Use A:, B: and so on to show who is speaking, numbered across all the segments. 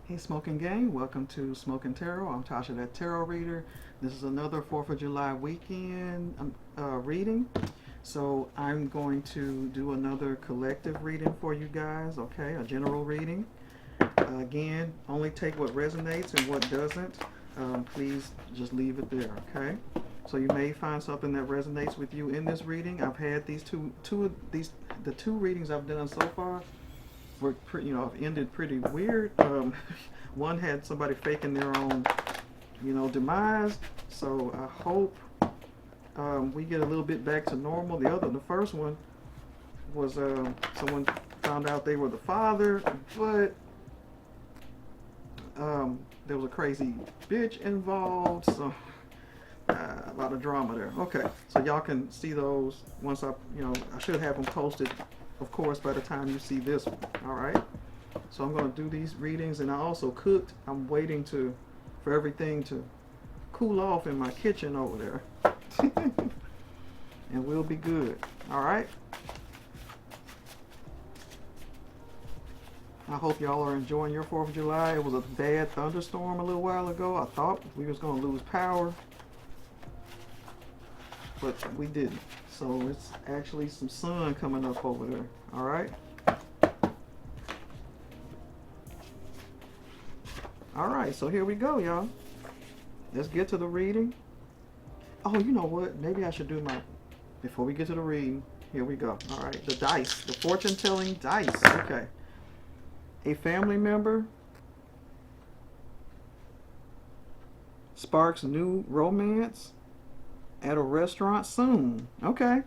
A: Hey Smokin Gang, welcome to Smokin Tarot. I'm Tasha, that tarot reader. This is another 4th of July weekend reading. So I'm going to do another collective reading for you guys, okay? A general reading. Again, only take what resonates and what doesn't. Please just leave it there, okay? So you may find something that resonates with you in this reading. I've had the two readings I've done so far were pretty, have ended pretty weird. One had somebody faking their own, demise. So I hope we get a little bit back to normal. The first one was someone found out they were the father, but there was a crazy bitch involved. So a lot of drama there. Okay, so y'all can see those once I should have them posted, of course, by the time you see this one. All right. So I'm going to do these readings, and I also cooked. I'm waiting for everything to cool off in my kitchen over there, and we'll be good. All right. I hope y'all are enjoying your 4th of July. It was a bad thunderstorm a little while ago. I thought we was going to lose power, but we didn't. So it's actually some sun coming up over there. All right. All right, so here we go, y'all. Let's get to the reading. Oh, you know what? Maybe I should do before we get to the reading, here we go. All right, the dice, the fortune-telling dice. Okay. A family member sparks new romance at a restaurant soon. Okay.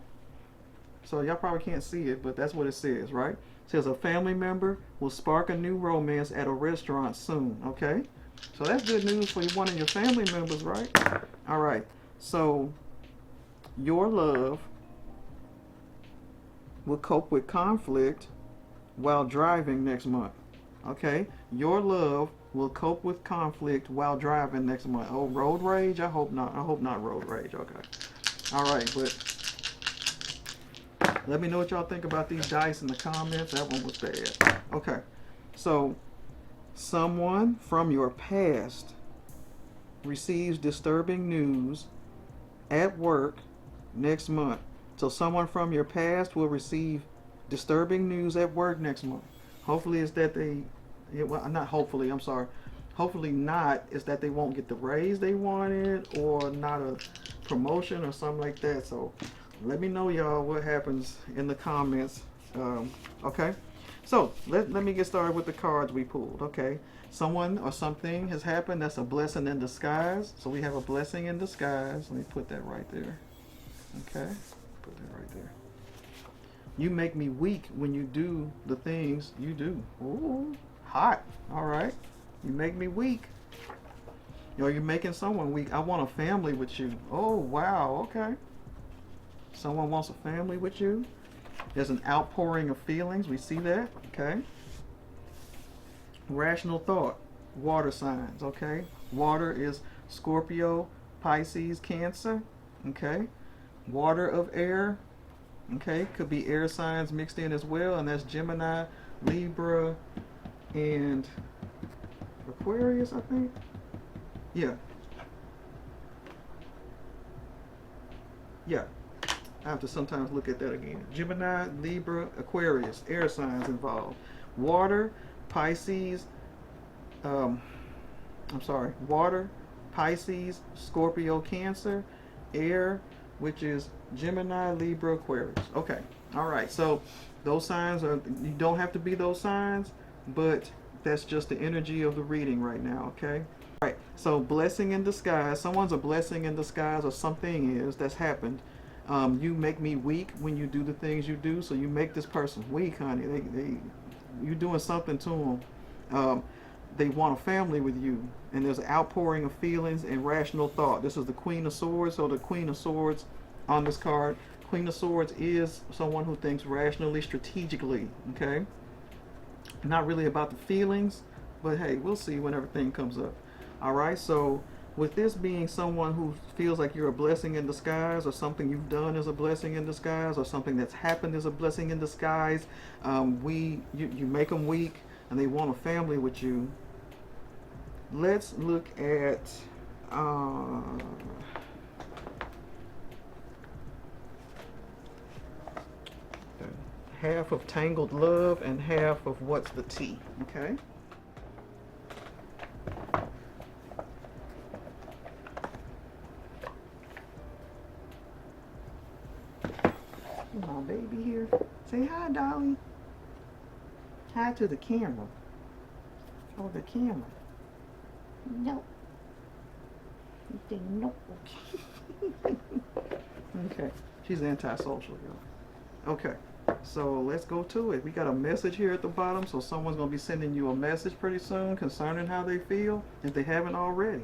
A: So y'all probably can't see it, but that's what it says, right? It says a family member will spark a new romance at a restaurant soon. Okay. So that's good news for one of your family members, right? All right. So your love will cope with conflict while driving next month. Okay. Your love will cope with conflict while driving next month. Oh, road rage? I hope not. I hope not road rage. Okay. All right, but let me know what y'all think about these dice in the comments. That one was bad. Okay. So someone from your past receives disturbing news at work next month. So someone from your past will receive disturbing news at work next month. Hopefully it's that well, not hopefully, I'm sorry. Hopefully not, is that they won't get the raise they wanted or not a promotion or something like that. So let me know, y'all, what happens in the comments. Okay. So let me get started with the cards we pulled. Okay. Someone or something has happened. That's a blessing in disguise. So we have a blessing in disguise. Let me put that right there. Okay. Put that right there. You make me weak when you do the things you do. Ooh, hot. All right. You make me weak. You're making someone weak. I want a family with you. Oh, wow. Okay. Someone wants a family with you. There's an outpouring of feelings. We see that. Okay. Rational thought. Water signs. Okay. Water is Scorpio, Pisces, Cancer. Okay. Water of air. Okay. Could be air signs mixed in as well. And that's Gemini, Libra, and Aquarius, I think. Yeah. Yeah. I have to sometimes look at that again. Gemini, Libra, Aquarius, air signs involved. Water, Pisces, water, Pisces, Scorpio, Cancer, air, which is Gemini, Libra, Aquarius. Okay. All right. So those signs you don't have to be those signs, but that's just the energy of the reading right now. Okay. All right. So blessing in disguise. Someone's a blessing in disguise, or something that's happened. You make me weak when you do the things you do, so you make this person weak, honey. You're doing something to them. They want a family with you, and there's an outpouring of feelings and rational thought. This is the Queen of Swords, so the Queen of Swords on this card. Queen of Swords is someone who thinks rationally, strategically. Okay, not really about the feelings, but hey, we'll see when everything comes up. All right, so with this being someone who feels like you're a blessing in disguise, or something you've done is a blessing in disguise, or something that's happened is a blessing in disguise, you make them weak and they want a family with you. let's look at half of tangled love and half of what's the tea. Okay. My baby here. Say hi, darling. Hi to the camera. Oh, the camera. No. You say no. Okay. She's antisocial, y'all. Okay. So let's go to it. We got a message here at the bottom. So someone's going to be sending you a message pretty soon concerning how they feel, if they haven't already.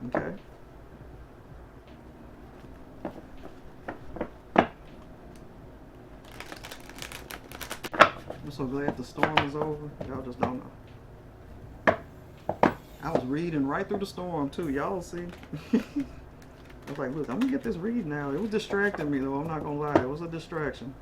A: Okay. I'm so glad the storm is over. Y'all just don't know. I was reading right through the storm too. Y'all see? I was like, look, I'm gonna get this read now. It was distracting me though. I'm not gonna lie. It was a distraction.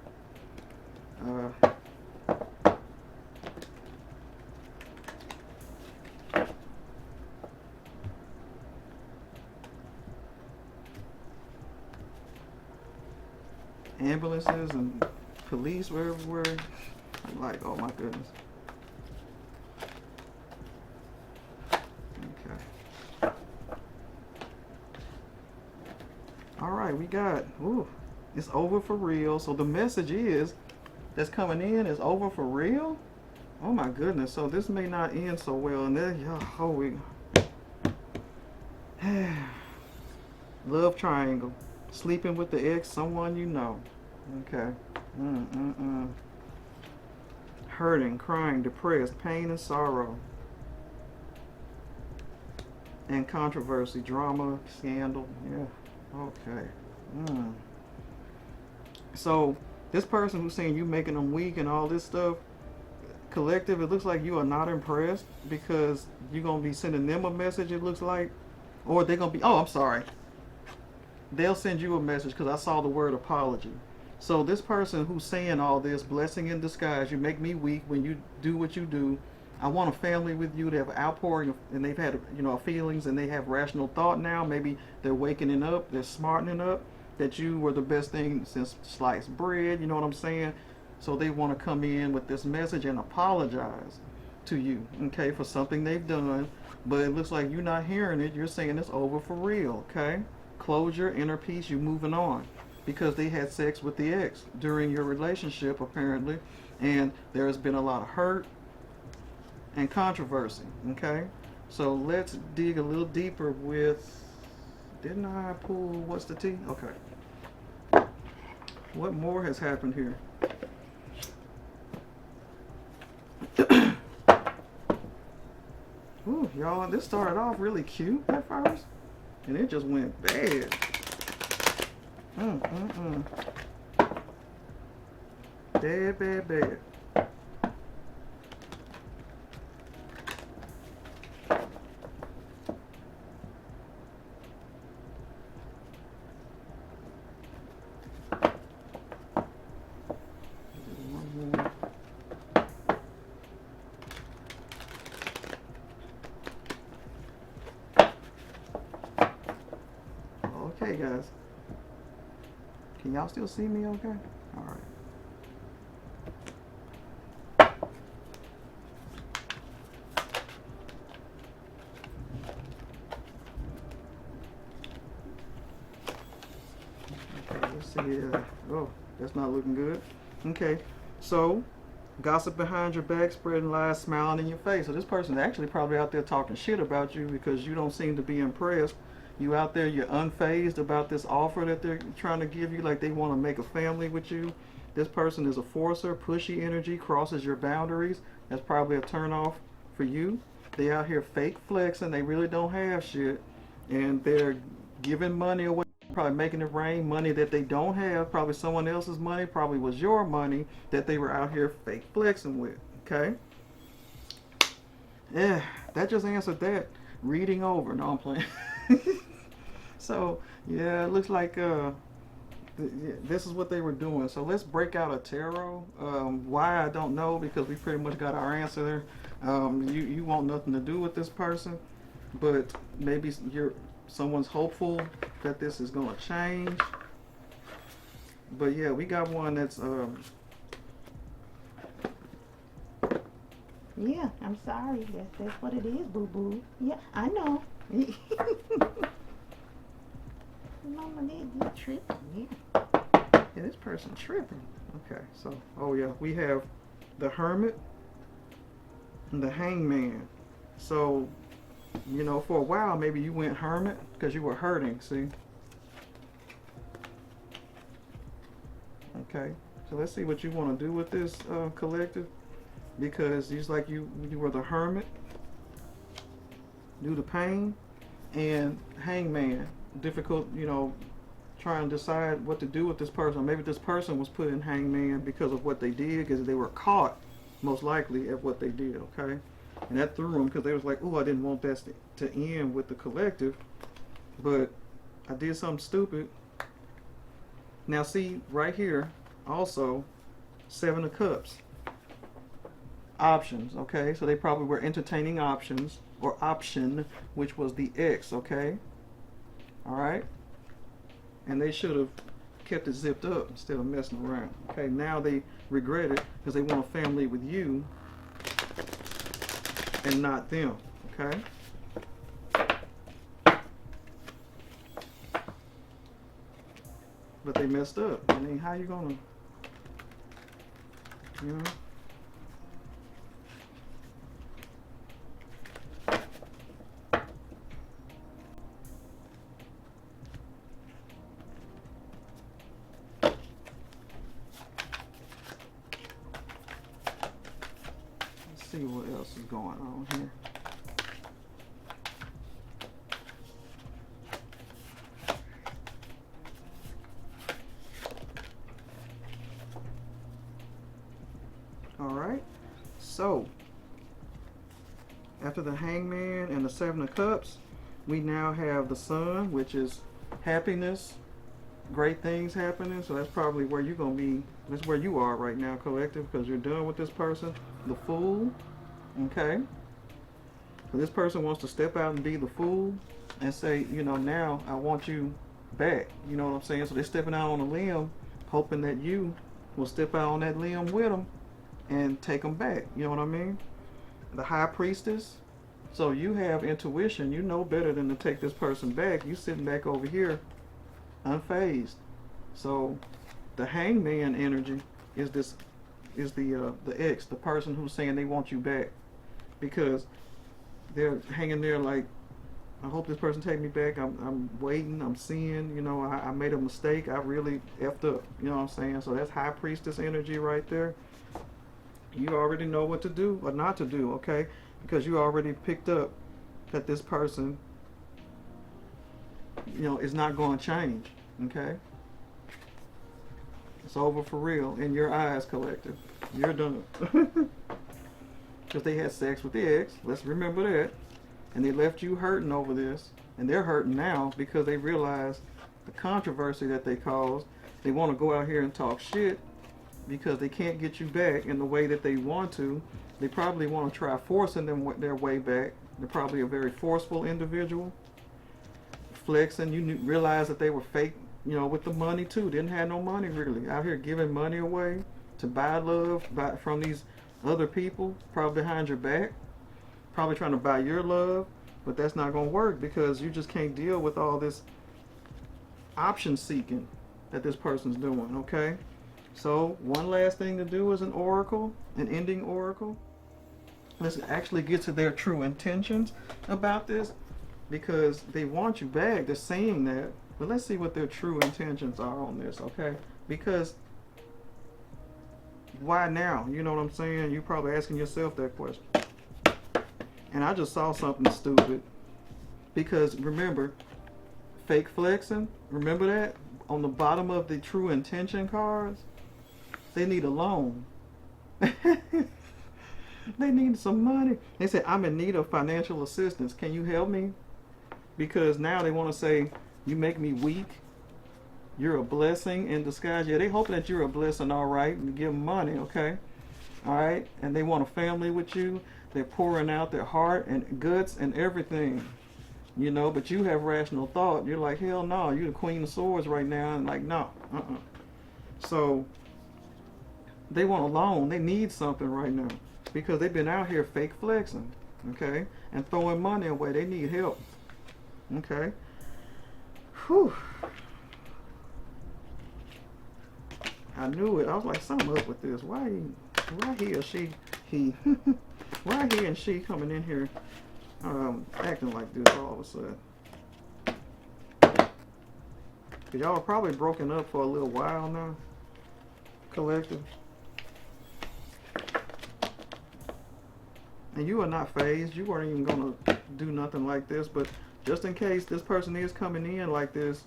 A: Ambulances and police were everywhere. I'm like, oh my goodness. Okay. All right, we got, ooh, it's over for real. So the message is, that's coming in is over for real? Oh my goodness. So this may not end so well. And then, oh, we, love triangle. Sleeping with the ex, someone you know. Okay. Hurting, crying, depressed, pain and sorrow. And controversy, drama, scandal. Yeah. Okay. So this person who's saying you making them weak and all this stuff, collective, it looks like you are not impressed because you're going to be sending them a message, it looks like. Or they're going to be, oh, I'm sorry. They'll send you a message because I saw the word apology. So this person who's saying all this, blessing in disguise, you make me weak when you do what you do. I want a family with you. They have outpouring and they've had, feelings and they have rational thought now. Maybe they're wakening up, they're smartening up, that you were the best thing since sliced bread, you know what I'm saying? So they want to come in with this message and apologize to you, okay, for something they've done. But it looks like you're not hearing it. You're saying it's over for real, okay? Closure, inner peace, you moving on. Because they had sex with the ex during your relationship, apparently. And there's been a lot of hurt and controversy, okay? So let's dig a little deeper with, didn't I pull what's the tea? Okay. What more has happened here? Ooh, y'all, this started off really cute at first. And it just went bad. Bad, bad, bad. Okay, guys. Can y'all still see me okay? All right. Okay, let's see. Oh, that's not looking good. Okay, so gossip behind your back, spreading lies, smiling in your face. So this person's actually probably out there talking shit about you because you don't seem to be impressed. You out there, you're unfazed about this offer that they're trying to give you, like they want to make a family with you. This person is a forcer, pushy energy, crosses your boundaries. That's probably a turnoff for you. They out here fake flexing. They really don't have shit. And they're giving money away, probably making it rain, money that they don't have, probably someone else's money, probably was your money that they were out here fake flexing with, okay? Yeah, that just answered that. Reading over. No, I'm playing. So, yeah, it looks like this is what they were doing. So let's break out a tarot. Why, I don't know, because we pretty much got our answer there. You want nothing to do with this person. but maybe someone's hopeful that this is going to change. But yeah, we got one that's
B: Yeah, I'm sorry. That's what it is, boo boo. Yeah, I know. Mama, they tripping. Yeah.
A: yeah, this person tripping. Okay, so oh yeah, we have the Hermit and the Hangman. So you know, for a while maybe you went Hermit because you were hurting. See. Okay, so let's see what you want to do with this collective, because it's like you were the Hermit, do the pain, and Hangman, difficult, you know, trying to decide what to do with this person. Maybe this person was put in Hangman because of what they did, because they were caught, most likely, at what they did, okay? And that threw them, because they was like, oh, I didn't want that to end with the collective, but I did something stupid. Now see, right here, also, 7 of Cups. Options, okay? So they probably were entertaining options, or option, which was the X, okay? Alright? And they should have kept it zipped up instead of messing around. Okay, now they regret it because they want a family with you and not them, okay? But they messed up. I mean, how you gonna, you know? Let's see what else is going on here. Alright, so after the Hangman and the 7 of Cups, we now have the Sun, which is happiness, great things happening. So that's probably where you're going to be. That's where you are right now, collective, because you're done with this person. The Fool, okay? So this person wants to step out and be the Fool and say, you know, now I want you back. You know what I'm saying? So they're stepping out on a limb, hoping that you will step out on that limb with them and take them back. You know what I mean? The High Priestess. So you have intuition. You know better than to take this person back. You sitting back over here, unfazed. So the Hangman energy is the X, the person who's saying they want you back, because they're hanging there like, I hope this person take me back. I'm waiting. I'm seeing. You know, I made a mistake. I really effed up. You know what I'm saying? So that's High Priestess energy right there. You already know what to do or not to do, okay? Because you already picked up that this person, you know, is not going to change, okay? It's over for real in your eyes, collective. You're done. Because they had sex with the ex, let's remember that. And they left you hurting over this. And they're hurting now because they realize the controversy that they caused. They want to go out here and talk shit because they can't get you back in the way that they want to. They probably want to try forcing their way back. They're probably a very forceful individual. Flexing, you realize that they were fake, you know, with the money too. Didn't have no money really. Out here giving money away to buy love from these other people, probably behind your back. Probably trying to buy your love, but that's not going to work because you just can't deal with all this option seeking that this person's doing, okay? So one last thing to do is an oracle, an ending oracle. Let's actually get to their true intentions about this, because they want you back. They're saying that, but let's see what their true intentions are on this, okay? Because why now? You know what I'm saying? You're probably asking yourself that question. And I just saw something stupid, because remember, fake flexing, remember that? On the bottom of the true intention cards, they need a loan. They need some money. They said, I'm in need of financial assistance. Can you help me? Because now they want to say, you make me weak. You're a blessing in disguise. Yeah, they hoping that you're a blessing, all right, and give them money, okay? All right? And they want a family with you. They're pouring out their heart and guts and everything. you know, but you have rational thought. You're like, hell no, you're the Queen of Swords right now, and like, no, So they want a loan. They need something right now because they've been out here fake flexing, okay, and throwing money away. They need help, okay. Whew. I knew it. I was like, something up with this. Why he or she, why he and she coming in here acting like this all of a sudden? Cause y'all are probably broken up for a little while now, collective. And you are not phased. You weren't even gonna do nothing like this, but just in case this person is coming in like this,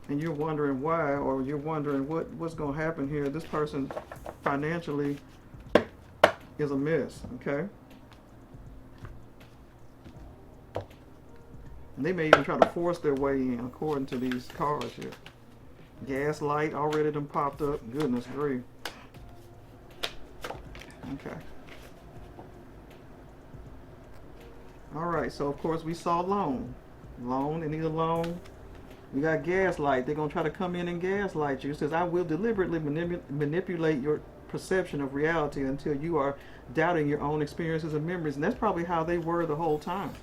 A: and you're wondering why, or you're wondering what's going to happen here, this person financially is a mess, okay? And they may even try to force their way in, according to these cards here. Gaslight already done popped up. Goodness grief. Okay. All right, so of course we saw loan. Loan, they need a loan. We got gaslight. They're going to try to come in and gaslight you. It says, I will deliberately manipulate your perception of reality until you are doubting your own experiences and memories. And that's probably how they were the whole time.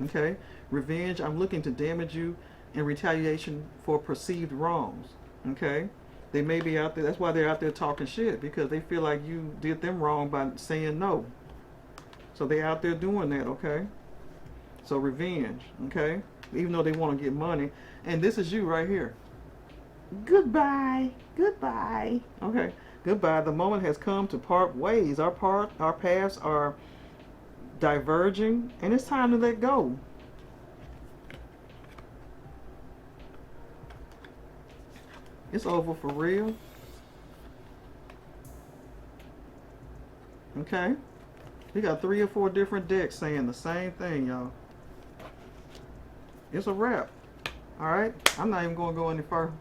A: Okay? Revenge, I'm looking to damage you in retaliation for perceived wrongs. Okay? They may be out there. That's why they're out there talking shit, because they feel like you did them wrong by saying no. So they're out there doing that, okay? So revenge, okay? Even though they want to get money. And this is you right here.
B: Goodbye. Goodbye.
A: Okay. Goodbye. The moment has come to part ways. Our paths are diverging, and it's time to let go. It's over for real. Okay. We got 3 or 4 different decks saying the same thing, y'all. It's a wrap. Alright? I'm not even going to go any further.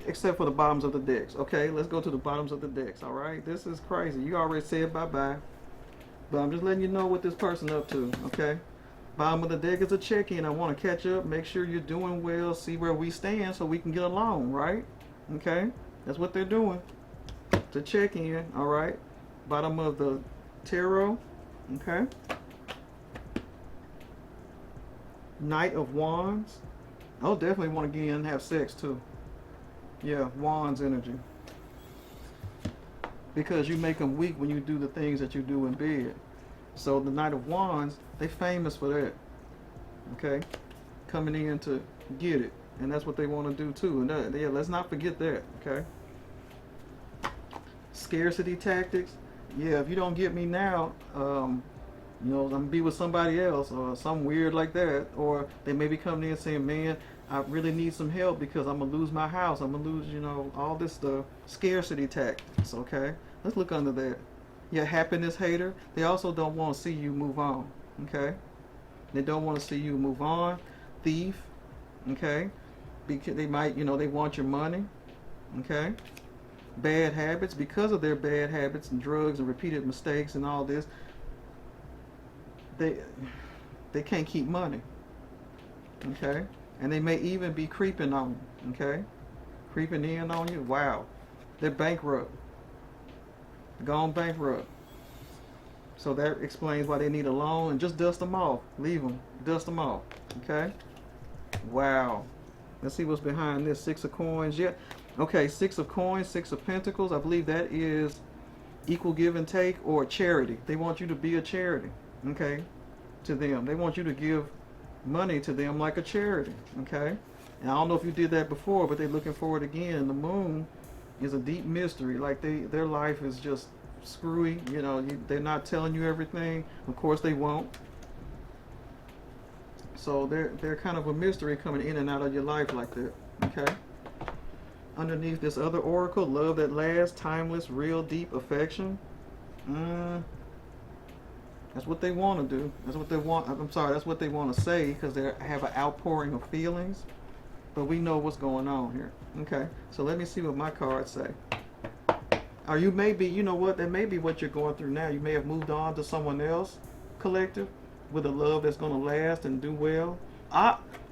A: Except for the bottoms of the decks. Okay, let's go to the bottoms of the decks. Alright? This is crazy. You already said bye-bye. But I'm just letting you know what this person up to. Okay? Bottom of the deck is a check-in. I want to catch up. Make sure you're doing well. See where we stand so we can get along. Right? Okay? That's what they're doing. To check in. Alright? Bottom of the tarot. Okay? Knight of Wands. I'll definitely want to get in and have sex too. Yeah, Wands energy. Because you make them weak when you do the things that you do in bed. So the Knight of Wands, they famous for that. Okay? Coming in to get it. And that's what they want to do too. And yeah, let's not forget that. Okay? Scarcity tactics. Yeah, if you don't get me now, you know, I'm going to be with somebody else or something weird like that. Or they may be coming in saying, man, I really need some help because I'm going to lose my house. I'm going to lose, you know, all this stuff. Scarcity tactics, okay? Let's look under that. Yeah, happiness hater. They also don't want to see you move on, okay? They don't want to see you move on. Thief, okay? Because they might, you know, they want your money, okay? Bad habits. Because of their bad habits and drugs and repeated mistakes and all this, they can't keep money, okay? And they may even be creeping on you, okay? Creeping in on you. Wow. They're bankrupt. Gone bankrupt. So that explains why they need a loan. And just dust them off. Leave them. Dust them off, okay? Wow. Let's see what's behind this. 6 of coins. Yeah. Okay, 6 of coins, 6 of pentacles. I believe that is equal give and take or charity. They want you to be a charity, okay, to them. They want you to give money to them like a charity, okay? And I don't know if you did that before, but they're looking for it again. And the moon is a deep mystery. Like their life is just screwy. You know, they're not telling you everything. Of course they won't. So they're kind of a mystery coming in and out of your life like that, okay? Underneath this other oracle, love that lasts, timeless, real, deep affection. That's what they want to do. That's what they want. I'm sorry, that's what they want to say because they have an outpouring of feelings. But we know what's going on here. Okay, so let me see what my cards say. Or you may be, you know what, that may be what you're going through now. You may have moved on to someone else, collective. with a love that's going to last and do well.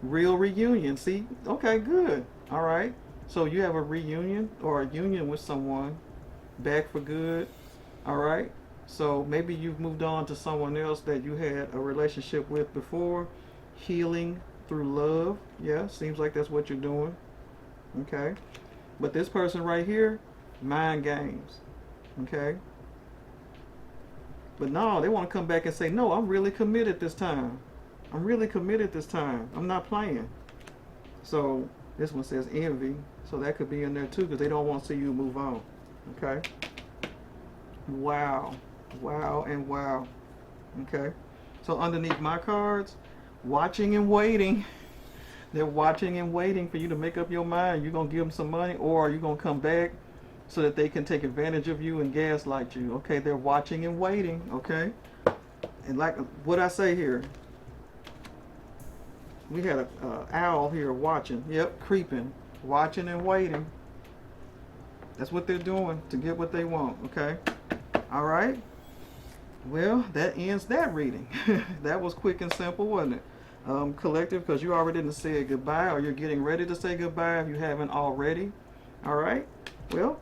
A: Real reunion. See? Okay, good. All right. So you have a reunion or a union with someone back for good. All right. So maybe you've moved on to someone else that you had a relationship with before. Healing through love. Yeah, seems like that's what you're doing. Okay. But this person right here, mind games. Okay. But no, they want to come back and say, no, I'm really committed this time. I'm really committed this time. I'm not playing. So this one says envy. So that could be in there too because they don't want to see you move on. Okay. Wow. Wow and wow. Okay. So underneath my cards, watching and waiting. They're watching and waiting for you to make up your mind. You're going to give them some money or you're going to come back so that they can take advantage of you and gaslight you. Okay, they're watching and waiting. Okay. And like what I say here, we had a owl here watching. Yep, creeping, watching and waiting. That's what they're doing to get what they want. Okay. All right. Well, that ends that reading. That was quick and simple, wasn't it? Collective, because you already didn't say goodbye or you're getting ready to say goodbye if you haven't already. All right. Well,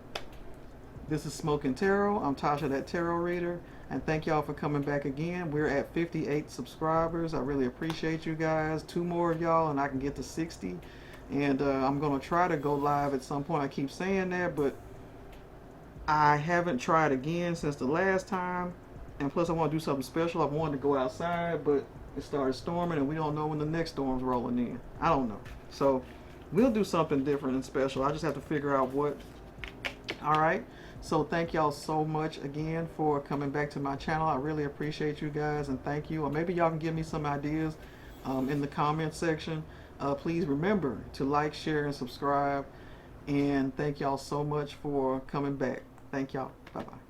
A: this is Smokin Tarot. I'm Tasha, that tarot reader. And thank y'all for coming back again. We're at 58 subscribers. I really appreciate you guys. 2 more of y'all and I can get to 60. And I'm going to try to go live at some point. I keep saying that, but I haven't tried again since the last time. And plus I want to do something special. I wanted to go outside, but it started storming and we don't know when the next storm's rolling in. I don't know. So we'll do something different and special. I just have to figure out what. All right. So thank y'all so much again for coming back to my channel. I really appreciate you guys and thank you. Or maybe y'all can give me some ideas in the comment section. Please remember to like, share, and subscribe. And thank y'all so much for coming back. Thank y'all. Bye-bye.